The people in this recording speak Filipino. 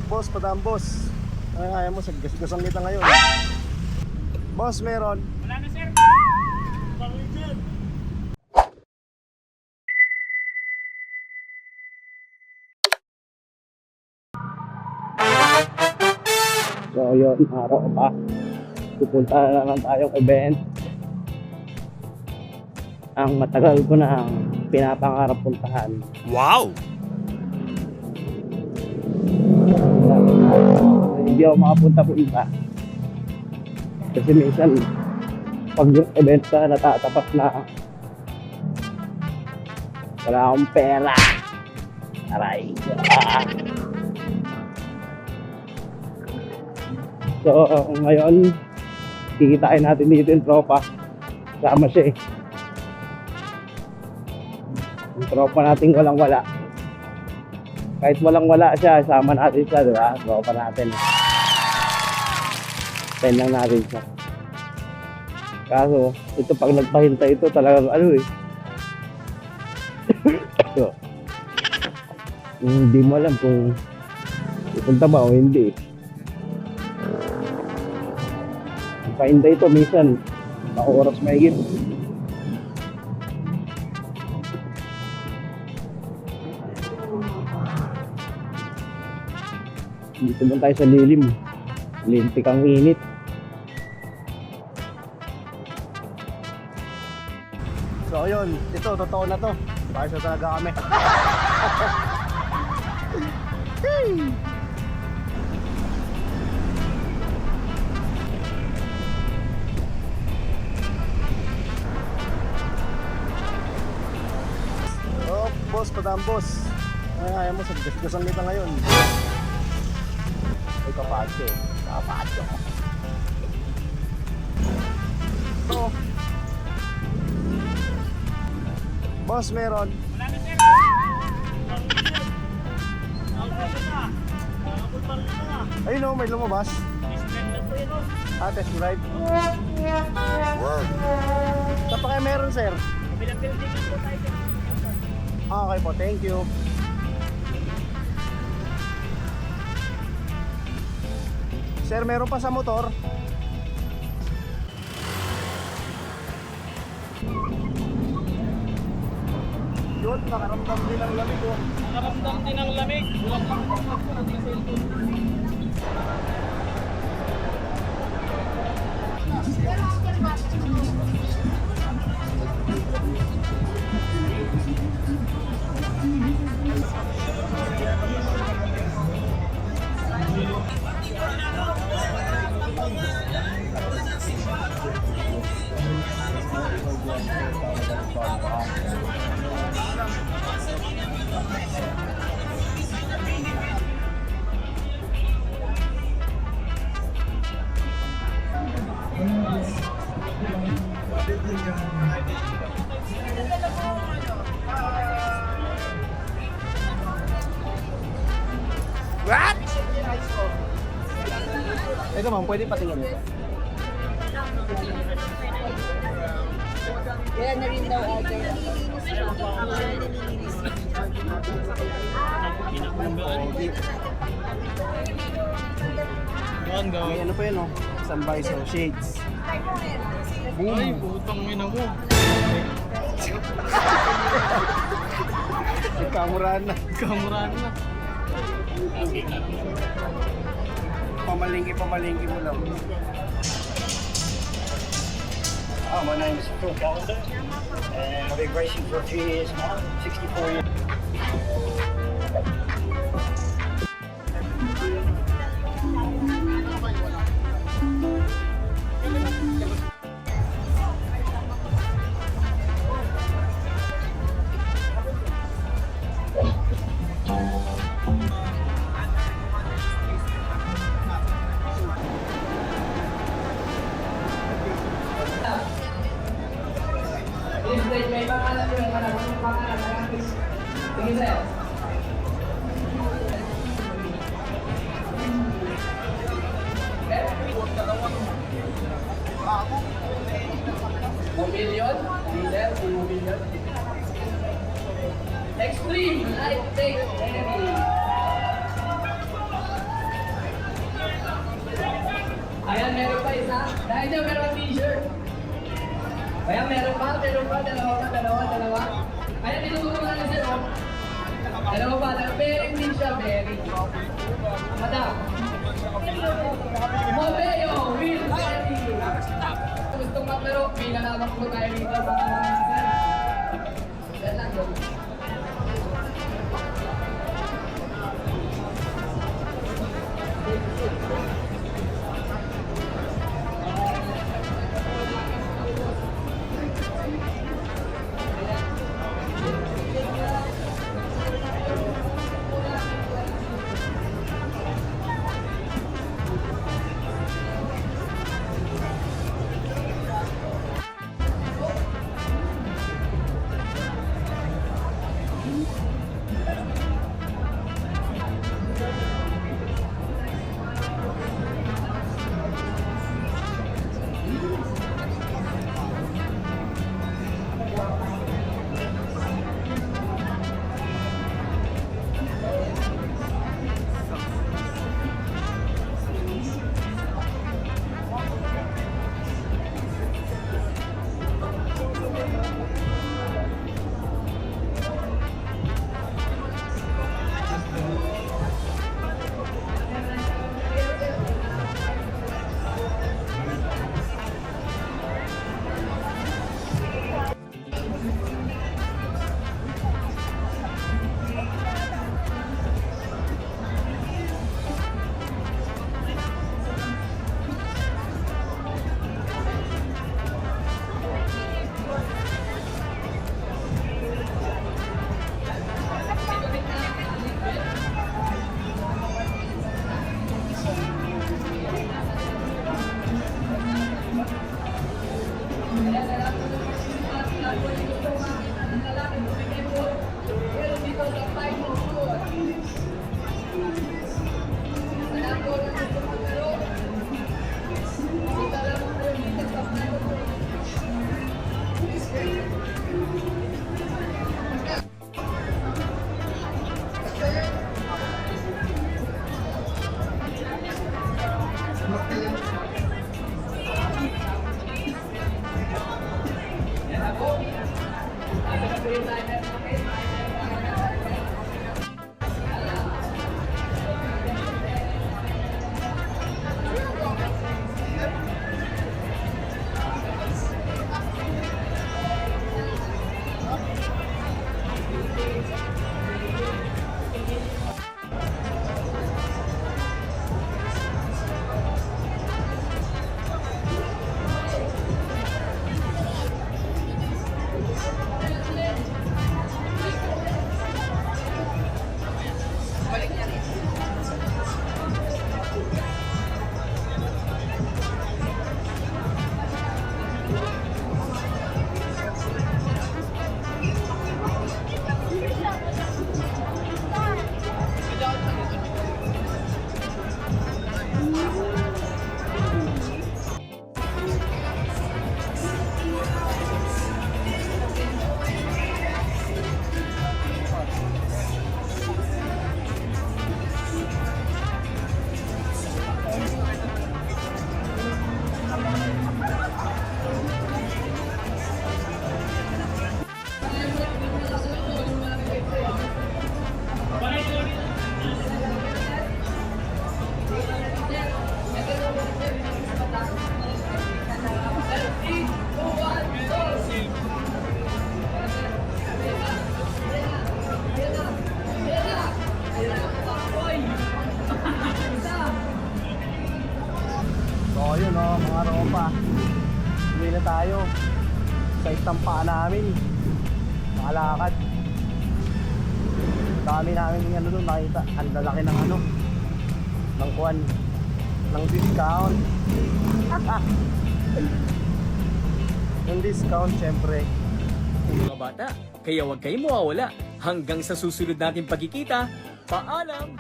Boss, padam boss. Ay, ayaw mo, sagasang kita ngayon. Boss, meron. Wala na sir. Bawin dyan. So yun, araw pa. Pupunta na naman tayong event. Ang matagal ko na ang pinapangarap puntahan. Wow! Hindi ako makapunta-punta. Kasi minsan, pag yung event na natatapat na, wala akong pera. Aray. So, ngayon, kikitain natin dito yung tropa. Sama siya eh. Yung tropa natin walang-wala. Kahit walang-wala siya, sama natin siya, di ba? Tropa natin. Pen lang natin siya. Kaso, ito pag nagpahintay ito, talagang ano eh. So, hindi mo alam kung pupunta ba o hindi. Pahintay ito, minsan, oras mahigit. Dito lang tayo sa lilim. Lintik ang init. So yun, ito, totoo na to. Bakit sa talaga kami. Oh, boss, padam boss. Ay, ayaw mo, sagasang kita ngayon. Ay, kapadyo. Kapadyo. Oh. Boss, meron. Wala na sir. Bawin dyan. Ayun o, may lumabas. Test drive. Saan pa kayo meron, sir? Kabilang building lang po tayo. Okay po, thank you. Sir, meron pa sa motor? Yun, nakaramdam din ang lamig oh. Nakaramdam din ang lamig. Bulang lang po ng cellphone. What? Ito ma'am, pwede patingin ito. Kaya na rin daw order. Yan, go. May ano pa yun oh, standby so shades. Ay, putang ina mo. Nagkamurahan na. Kamurahan na. Pamalingki mo lang. My name is Phil Callender, and I've been racing for a few years now, 64 years. May pangalan, may pangalan, ha? Dahil dyan meron kang t-shirt. Kaya meron pa, dalawa. Kaya tinuturo na lang sa'yo. Dalawa pa, bearing din siya, bearing. Madam. Mobeo, wheel bearing. Gusto maglaro, may nalamak po tayo dito. Yan lang, go. So yun o, mga ropa. Uwi na tayo sa istampa namin. Makalakad. Dami namin ano doon nakita. Ang lalaki ng ano, ng kuwan, ng discount. Yung discount syempre. Mga bata, kaya huwag kayong mawawala. Hanggang sa susunod nating pagkikita, paalam!